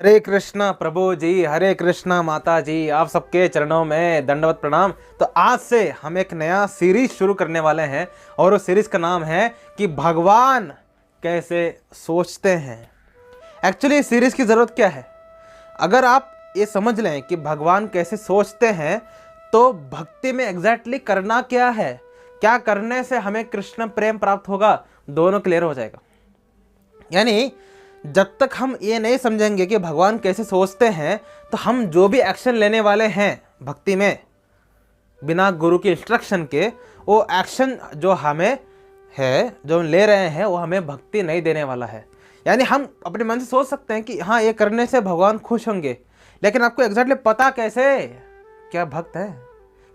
हरे कृष्णा प्रभु जी, हरे कृष्णा माता जी, आप सबके चरणों में दंडवत प्रणाम। तो आज से हम एक नया सीरीज शुरू करने वाले हैं और उस सीरीज का नाम है कि भगवान कैसे सोचते हैं। एक्चुअली इस सीरीज की ज़रूरत क्या है? अगर आप ये समझ लें कि भगवान कैसे सोचते हैं तो भक्ति में एग्जैक्टली करना क्या है, क्या करने से हमें कृष्ण प्रेम प्राप्त होगा, दोनों क्लियर हो जाएगा। यानी जब तक हम ये नहीं समझेंगे कि भगवान कैसे सोचते हैं तो हम जो भी एक्शन लेने वाले हैं भक्ति में बिना गुरु की इंस्ट्रक्शन के, वो एक्शन जो हमें है, जो हम ले रहे हैं, वो हमें भक्ति नहीं देने वाला है। यानी हम अपने मन से सोच सकते हैं कि हाँ, ये करने से भगवान खुश होंगे, लेकिन आपको एग्जैक्टली पता कैसे? क्या भक्त है?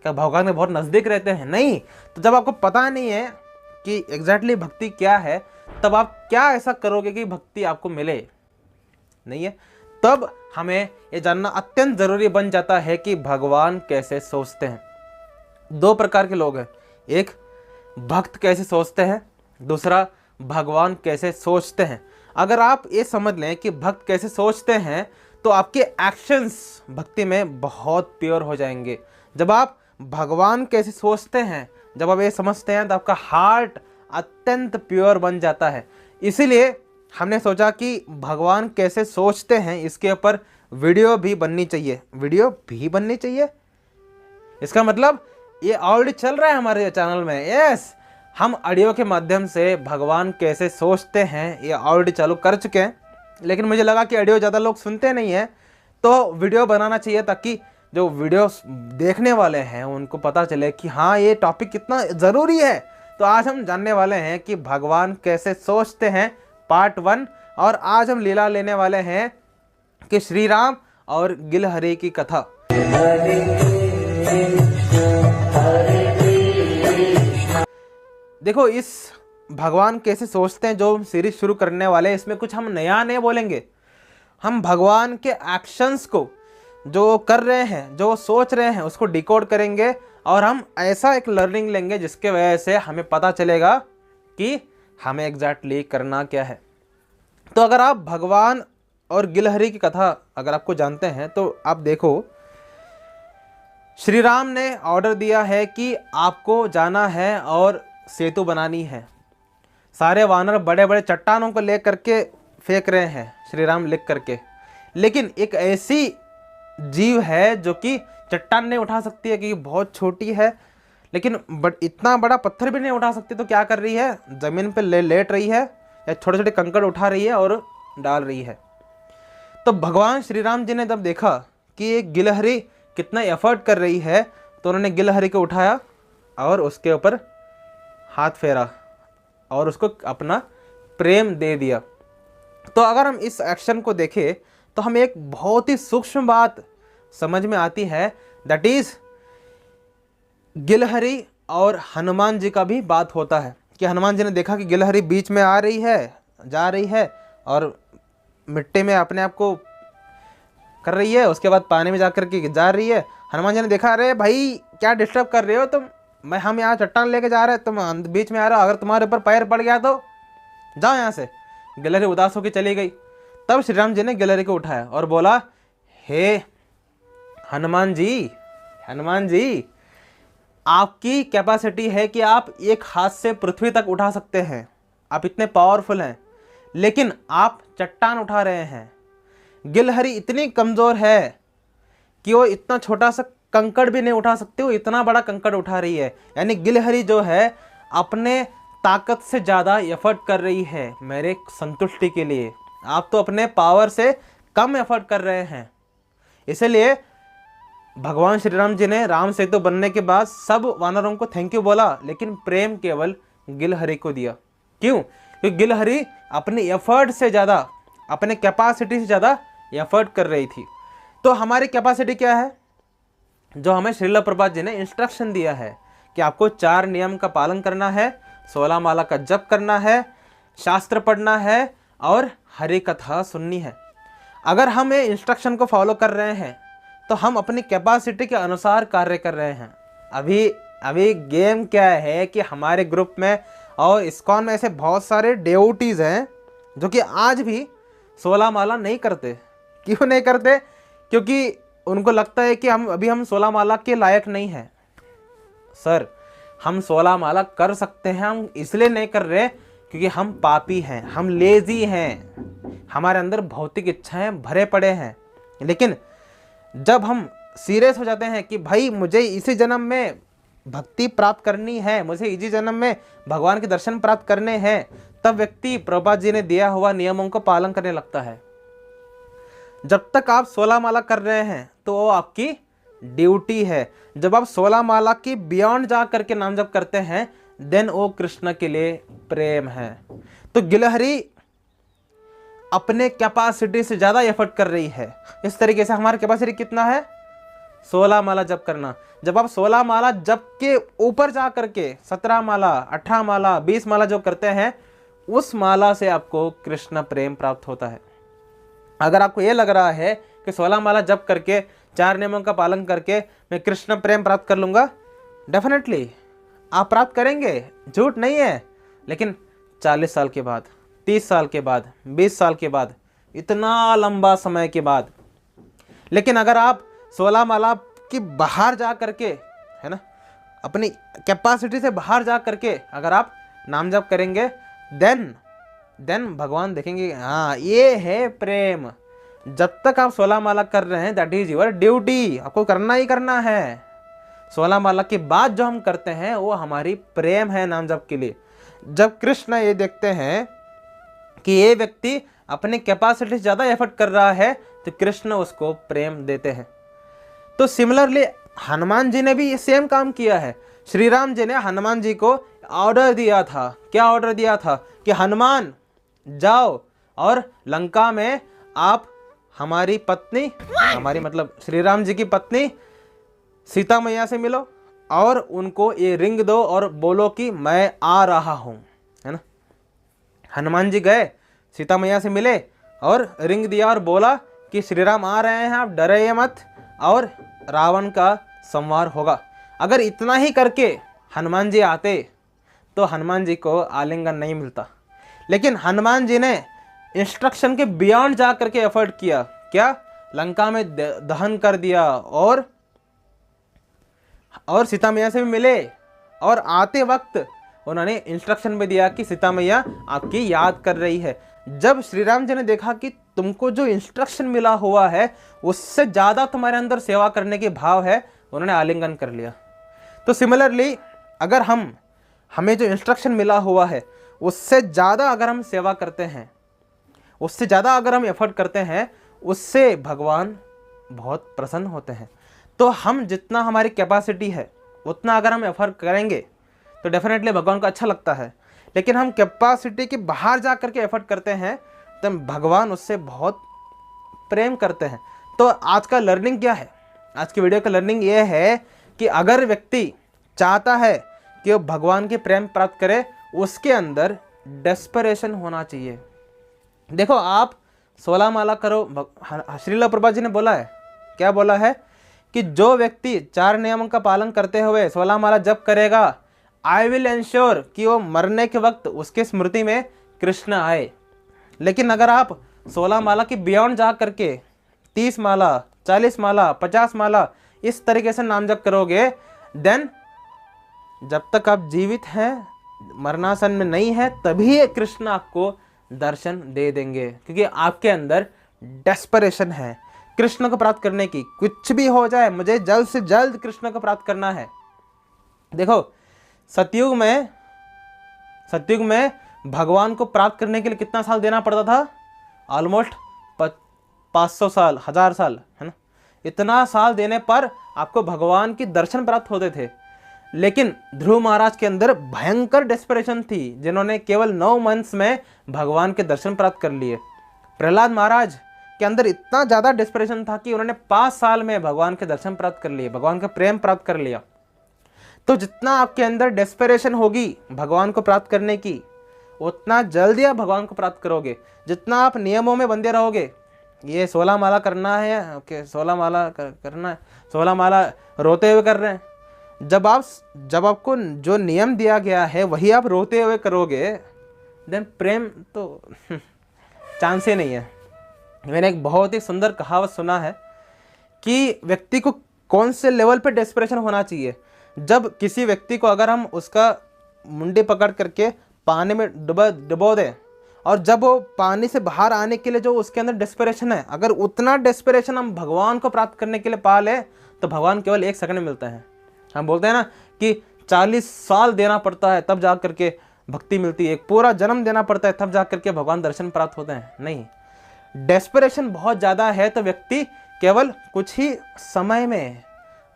क्या भगवान के बहुत नज़दीक रहते हैं? नहीं। तो जब आपको पता नहीं है कि एग्जैक्टली भक्ति क्या है, तब आप क्या ऐसा करोगे कि भक्ति आपको मिले? नहीं है। तब हमें ये जानना अत्यंत जरूरी बन जाता है कि भगवान कैसे सोचते हैं। दो प्रकार के लोग हैं, एक भक्त कैसे सोचते हैं, दूसरा भगवान कैसे सोचते हैं। अगर आप ये समझ लें कि भक्त कैसे सोचते हैं तो आपके एक्शंस भक्ति में बहुत प्योर हो जाएंगे। जब आप भगवान कैसे सोचते हैं, जब आप ये समझते हैं तो आपका हार्ट अत्यंत प्योर बन जाता है। इसीलिए हमने सोचा कि भगवान कैसे सोचते हैं इसके ऊपर वीडियो भी बननी चाहिए। इसका मतलब ये ऑलरेडी चल रहा है हमारे चैनल में। यस, हम ऑडियो के माध्यम से भगवान कैसे सोचते हैं ये ऑलरेडी चालू कर चुके हैं, लेकिन मुझे लगा कि ऑडियो ज़्यादा लोग सुनते नहीं हैं तो वीडियो बनाना चाहिए, ताकि जो वीडियो देखने वाले हैं उनको पता चले कि हाँ, ये टॉपिक कितना ज़रूरी है। तो आज हम जानने वाले हैं कि भगवान कैसे सोचते हैं, पार्ट 1। और आज हम लीला लेने वाले हैं कि श्री राम और गिलहरी की कथा। देखो, इस भगवान कैसे सोचते हैं जो हम सीरीज शुरू करने वाले हैं, इसमें कुछ हम नया नहीं बोलेंगे। हम भगवान के एक्शंस को, जो कर रहे हैं, जो सोच रहे हैं, उसको डिकोड करेंगे और हम ऐसा एक लर्निंग लेंगे जिसके वजह से हमें पता चलेगा कि हमें एग्जैक्टली करना क्या है। तो अगर आप भगवान और गिलहरी की कथा अगर आपको जानते हैं तो आप देखो, श्री राम ने ऑर्डर दिया है कि आपको जाना है और सेतु बनानी है। सारे वानर बड़े बड़े चट्टानों को ले करके फेंक रहे हैं, श्री राम लिख करके, लेकिन एक ऐसी जीव है जो कि चट्टान नहीं उठा सकती है क्योंकि बहुत छोटी है, लेकिन इतना बड़ा पत्थर भी नहीं उठा सकती। तो क्या कर रही है? ज़मीन पे लेट रही है या छोटे छोटे कंकड़ उठा रही है और डाल रही है। तो भगवान श्री राम जी ने जब देखा कि ये गिलहरी कितना एफर्ट कर रही है तो उन्होंने गिलहरी को उठाया और उसके ऊपर हाथ फेरा और उसको अपना प्रेम दे दिया। तो अगर हम इस एक्शन को देखें तो हमें एक बहुत ही सूक्ष्म बात समझ में आती है, दैट इज गिलहरी और हनुमान जी का भी बात होता है कि हनुमान जी ने देखा कि गिलहरी बीच में आ रही है, जा रही है और मिट्टी में अपने आप को कर रही है, उसके बाद पानी में जाकर के जा रही है। हनुमान जी ने देखा, अरे भाई क्या डिस्टर्ब कर रहे हो तुम, हम यहाँ चट्टान लेके जा रहे हैं, तुम बीच में आ रहे हो, अगर तुम्हारे ऊपर पैर पड़ गया तो जाओ यहाँ से। गिलहरी उदास होकर चली गई। तब श्री राम जी ने गिलहरी को उठाया और बोला, हे हनुमान जी, आपकी कैपेसिटी है कि आप एक हाथ से पृथ्वी तक उठा सकते हैं, आप इतने पावरफुल हैं, लेकिन आप चट्टान उठा रहे हैं। गिलहरी इतनी कमज़ोर है कि वो इतना छोटा सा कंकड़ भी नहीं उठा सकती, वो इतना बड़ा कंकड़ उठा रही है। यानी गिलहरी जो है अपने ताकत से ज़्यादा एफर्ट कर रही है मेरे संतुष्टि के लिए, आप तो अपने पावर से कम एफर्ट कर रहे हैं। इसलिए भगवान श्री राम जी ने राम सेतु बनने के बाद सब वानरों को थैंक यू बोला, लेकिन प्रेम केवल गिलहरी को दिया। क्यों? क्योंकि गिलहरी अपने एफर्ट से ज़्यादा, अपने कैपेसिटी से ज़्यादा एफर्ट कर रही थी। तो हमारी कैपेसिटी क्या है? जो हमें श्रील प्रभुपाद जी ने इंस्ट्रक्शन दिया है कि आपको 4 नियम का पालन करना है, 16 माला का जप करना है, शास्त्र पढ़ना है और हरि कथा सुननी है। अगर हम ये इंस्ट्रक्शन को फॉलो कर रहे हैं तो हम अपनी कैपेसिटी के अनुसार कार्य कर रहे हैं। अभी गेम क्या है कि हमारे ग्रुप में और इस्कॉन में ऐसे बहुत सारे डिवोटीज हैं जो कि आज भी 16 माला नहीं करते। क्यों नहीं करते? क्योंकि उनको लगता है कि हम 16 माला के लायक नहीं हैं। सर, हम 16 माला कर सकते हैं, हम इसलिए नहीं कर रहे क्योंकि हम पापी हैं, हम लेजी हैं, हमारे अंदर भौतिक इच्छाएं भरे पड़े हैं। लेकिन जब हम सीरियस हो जाते हैं कि भाई मुझे इसी जन्म में भक्ति प्राप्त करनी है, मुझे इसी जन्म में भगवान के दर्शन प्राप्त करने हैं, तब व्यक्ति प्रभुपाद जी ने दिया हुआ नियमों को पालन करने लगता है। जब तक आप 16 माला कर रहे हैं तो वो आपकी ड्यूटी है। जब आप 16 माला की बियॉन्ड जा करके नाम जप करते हैं, देन वो कृष्ण के लिए प्रेम है। तो गिलहरी अपने कैपेसिटी से ज्यादा एफर्ट कर रही है। इस तरीके से हमारा कैपेसिटी कितना है? 16 माला जप करना। जब आप 16 माला जप के ऊपर जा करके 17 माला, 18 माला, 20 माला जो करते हैं, उस माला से आपको कृष्ण प्रेम प्राप्त होता है। अगर आपको ये लग रहा है कि 16 माला जप करके 4 नियमों का पालन करके मैं कृष्ण प्रेम प्राप्त कर लूंगा, डेफिनेटली आप प्राप्त करेंगे, झूठ नहीं है। लेकिन 40 साल के बाद, 30 साल के बाद, 20 साल के बाद, इतना लंबा समय के बाद। लेकिन अगर आप 16 माला की बाहर जा करके, है ना, अपनी कैपेसिटी से बाहर जा करके अगर आप नाम जप करेंगे, देन भगवान देखेंगे हाँ ये है प्रेम। जब तक आप 16 माला कर रहे हैं, दैट इज योर ड्यूटी, आपको करना ही करना है। 16 माला के बाद जो हम करते हैं वो हमारी प्रेम है नाम जप के लिए। जब कृष्ण ये देखते हैं कि ये व्यक्ति अपने कैपेसिटी से ज़्यादा एफर्ट कर रहा है, तो कृष्ण उसको प्रेम देते हैं। तो सिमिलरली हनुमान जी ने भी ये सेम काम किया है। श्री राम जी ने हनुमान जी को ऑर्डर दिया था। क्या ऑर्डर दिया था? कि हनुमान जाओ और लंका में आप हमारी पत्नी, हमारी मतलब श्री राम जी की पत्नी सीता मैया से मिलो और उनको ये रिंग दो और बोलो कि मैं आ रहा हूं, है ना। हनुमान जी गए, सीता मैया से मिले और रिंग दिया और बोला कि श्री राम आ रहे हैं, आप डरे मत और रावण का संहार होगा। अगर इतना ही करके हनुमान जी आते तो हनुमान जी को आलिंगन नहीं मिलता। लेकिन हनुमान जी ने इंस्ट्रक्शन के बियॉन्ड जा करके एफर्ट किया। क्या? लंका में दहन कर दिया और सीता मैया से भी मिले और आते वक्त उन्होंने इंस्ट्रक्शन भी दिया कि सीता मैया आपकी याद कर रही है। जब श्री राम जी ने देखा कि तुमको जो इंस्ट्रक्शन मिला हुआ है उससे ज़्यादा तुम्हारे अंदर सेवा करने के भाव है, उन्होंने आलिंगन कर लिया। तो सिमिलरली अगर हमें जो इंस्ट्रक्शन मिला हुआ है उससे ज़्यादा अगर हम सेवा करते हैं, उससे ज़्यादा अगर हम एफर्ट करते हैं, उससे भगवान बहुत प्रसन्न होते हैं। तो हम जितना हमारी कैपेसिटी है उतना अगर हम एफर्ट करेंगे तो डेफिनेटली भगवान को अच्छा लगता है। लेकिन हम कैपेसिटी के बाहर जा करके एफर्ट करते हैं तो भगवान उससे बहुत प्रेम करते हैं। तो आज का लर्निंग क्या है? आज की वीडियो का लर्निंग ये है कि अगर व्यक्ति चाहता है कि वो भगवान के प्रेम प्राप्त करे, उसके अंदर डेस्परेशन होना चाहिए। देखो, आप 16 माला करो। श्रील प्रभुपाद जी ने बोला है, क्या बोला है? कि जो व्यक्ति 4 नियमों का पालन करते हुए 16 माला जप करेगा, आई विल इंश्योर कि वो मरने के वक्त उसके स्मृति में कृष्ण आए। लेकिन अगर आप 16 माला की बियॉन्ड जा करके 30 माला, 40 माला, 50 माला इस तरीके से नाम जप करोगे, देन जब तक आप जीवित हैं, मरणासन में नहीं है, तभी कृष्ण आपको दर्शन दे देंगे। क्योंकि आपके अंदर डेस्परेशन है कृष्ण को प्राप्त करने की। कुछ भी हो जाए, मुझे जल्द से जल्द कृष्ण को प्राप्त करना है। देखो, सतयुग में भगवान को प्राप्त करने के लिए कितना साल देना पड़ता था? ऑलमोस्ट 500 साल, 1000 साल, है ना। इतना साल देने पर आपको भगवान की दर्शन प्राप्त होते थे। लेकिन ध्रुव महाराज के अंदर भयंकर डेस्परेशन थी, जिन्होंने केवल 9 मंथ्स में भगवान के दर्शन प्राप्त कर लिए। प्रहलाद महाराज के अंदर इतना ज़्यादा डेस्परेशन था कि उन्होंने 5 साल में भगवान के दर्शन प्राप्त कर लिए, भगवान का प्रेम प्राप्त कर लिया। तो जितना आपके अंदर डेस्परेशन होगी भगवान को प्राप्त करने की, उतना जल्दी आप भगवान को प्राप्त करोगे। जितना आप नियमों में बंधे रहोगे, ये 16 माला करना है, ओके 16 माला करना है, 16 माला रोते हुए कर रहे हैं। जब आपको जो नियम दिया गया है वही आप रोते हुए करोगे, देन प्रेम तो चांस ही नहीं है। मैंने एक बहुत ही सुंदर कहावत सुना है कि व्यक्ति को कौन से लेवल पे डेस्परेशन होना चाहिए। जब किसी व्यक्ति को अगर हम उसका मुंडी पकड़ करके पानी में डुबो दें, और जब वो पानी से बाहर आने के लिए जो उसके अंदर डेस्परेशन है, अगर उतना डेस्परेशन हम भगवान को प्राप्त करने के लिए पा ले तो भगवान केवल 1 सेकंड में मिलता है। हम बोलते हैं ना कि 40 साल देना पड़ता है तब जा करके भक्ति मिलती है, एक पूरा जन्म देना पड़ता है तब जा करके भगवान दर्शन प्राप्त होते हैं। नहीं, डेस्परेशन बहुत ज़्यादा है तो व्यक्ति केवल कुछ ही समय में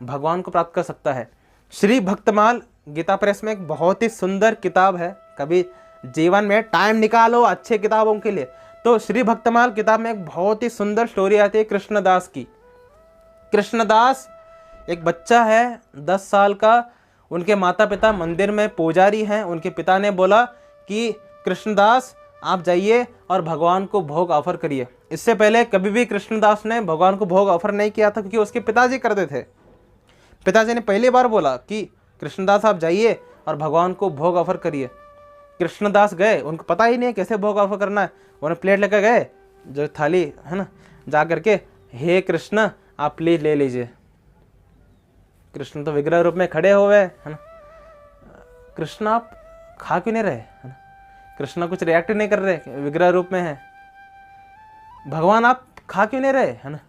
भगवान को प्राप्त कर सकता है। श्री भक्तमाल गीता प्रेस में एक बहुत ही सुंदर किताब है, कभी जीवन में टाइम निकालो अच्छे किताबों के लिए तो श्री भक्तमाल किताब में एक बहुत ही सुंदर स्टोरी आती है कृष्णदास की। कृष्णदास एक बच्चा है 10 साल का, उनके माता पिता मंदिर में पुजारी हैं। उनके पिता ने बोला कि कृष्णदास आप जाइए और भगवान को भोग ऑफर करिए। इससे पहले कभी भी कृष्णदास ने भगवान को भोग ऑफर नहीं किया था क्योंकि उसके पिताजी करते थे। पिताजी ने पहली बार बोला कि कृष्णदास आप जाइए और भगवान को भोग ऑफर करिए। कृष्णदास गए, उनको पता ही नहीं कैसे भोग ऑफर करना है। उन्हें प्लेट लेकर गए, जो थाली है ना, जा करके हे कृष्ण आप प्लीज ले लीजिए। कृष्ण तो विग्रह रूप में खड़े हुए है ना, कृष्ण आप खा क्यों नहीं रहे, है ना? कृष्ण कुछ रिएक्ट नहीं कर रहे, विग्रह रूप में है। भगवान आप खा क्यों नहीं रहे, है ना?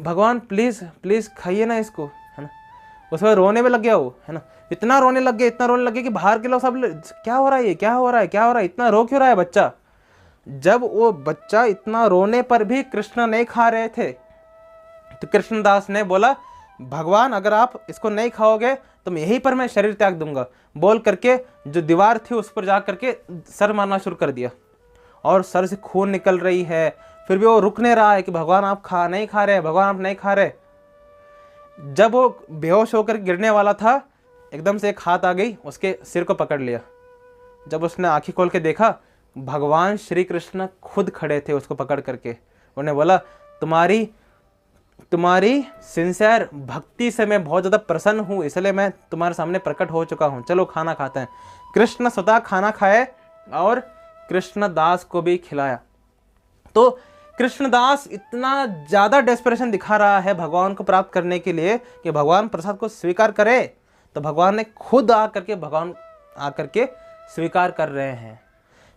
भगवान प्लीज प्लीज खाइए ना इसको, है ना। उसमें रोने में लग गया वो, है ना। इतना रोने लग गया कि बाहर के लोग सब क्या हो रहा है, क्या हो रहा है, क्या हो रहा है, इतना रो क्यों रहा है बच्चा। जब वो बच्चा इतना रोने पर भी कृष्ण नहीं खा रहे थे तो कृष्णदास ने बोला भगवान अगर आप इसको नहीं खाओगे तो मैं यहीं पर मैं शरीर त्याग दूंगा। बोल करके जो दीवार थी उस पर जा करके सर मारना शुरू कर दिया और सर से खून निकल रही है, फिर भी वो रुक नहीं रहा है कि भगवान आप नहीं खा रहे, भगवान आप नहीं खा रहे। जब वो बेहोश होकर गिरने वाला था, एकदम से एक हाथ आ गई, उसके सिर को पकड़ लिया। जब उसने आंखें खोल के देखा, भगवान श्री कृष्ण खुद खड़े थे उसको पकड़ करके। उन्हें बोला तुम्हारी सिंसियर भक्ति से मैं बहुत ज़्यादा प्रसन्न हूँ, इसलिए मैं तुम्हारे सामने प्रकट हो चुका हूँ, चलो खाना खाते हैं। कृष्ण स्वतः खाना खाए और कृष्णदास को भी खिलाया। तो कृष्णदास इतना ज़्यादा डेस्परेशन दिखा रहा है भगवान को प्राप्त करने के लिए कि भगवान प्रसाद को स्वीकार करे, तो भगवान ने खुद भगवान आकर के स्वीकार कर रहे हैं।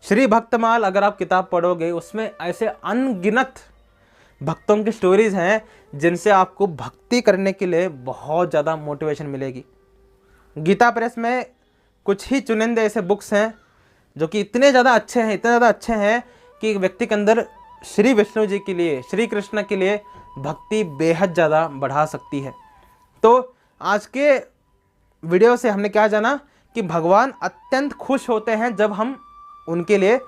श्री भक्तमाल अगर आप किताब पढ़ोगे उसमें ऐसे अनगिनत भक्तों की स्टोरीज हैं जिनसे आपको भक्ति करने के लिए बहुत ज़्यादा मोटिवेशन मिलेगी। गीता प्रेस में कुछ ही चुनिंदे ऐसे बुक्स हैं जो कि इतने ज़्यादा अच्छे हैं कि व्यक्ति के अंदर श्री विष्णु जी के लिए, श्री कृष्ण के लिए भक्ति बेहद ज़्यादा बढ़ा सकती है। तो आज के वीडियो से हमने क्या जाना कि भगवान अत्यंत खुश होते हैं जब हम उनके लिए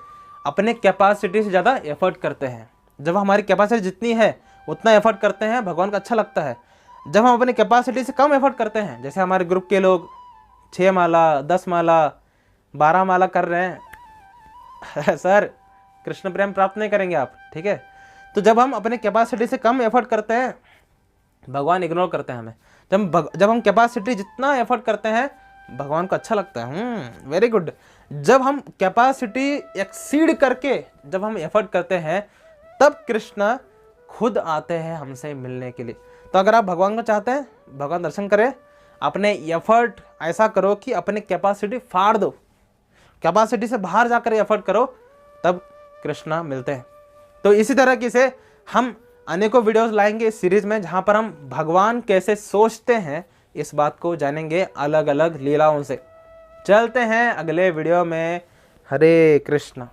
अपने कैपेसिटी से ज़्यादा एफर्ट करते हैं। जब हमारी कैपेसिटी जितनी है उतना एफर्ट करते हैं, भगवान को अच्छा लगता है। जब हम अपनी कैपेसिटी से कम एफर्ट करते हैं, जैसे हमारे ग्रुप के लोग 6 माला, 10 माला, 12 माला कर रहे हैं सर कृष्ण प्रेम प्राप्त नहीं करेंगे आप, ठीक है। तो जब हम अपने कैपेसिटी से कम एफर्ट करते हैं, भगवान इग्नोर करते हैं हमें। जब हम कैपेसिटी जितना एफर्ट करते हैं, भगवान को अच्छा लगता है, वेरी गुड। जब हम कैपेसिटी एक्सीड करके जब हम एफर्ट करते हैं, तब कृष्ण खुद आते हैं हमसे मिलने के लिए। तो अगर आप भगवान को चाहते हैं, भगवान दर्शन करें, अपने एफर्ट ऐसा करो कि अपने कैपेसिटी फाड़ दो, कैपेसिटी से बाहर जाकर एफर्ट करो, तब कृष्ण मिलते हैं। तो इसी तरह की से हम अनेकों वीडियोस लाएंगे इस सीरीज में, जहां पर हम भगवान कैसे सोचते हैं इस बात को जानेंगे अलग अलग लीलाओं से। चलते हैं अगले वीडियो में। हरे कृष्ण।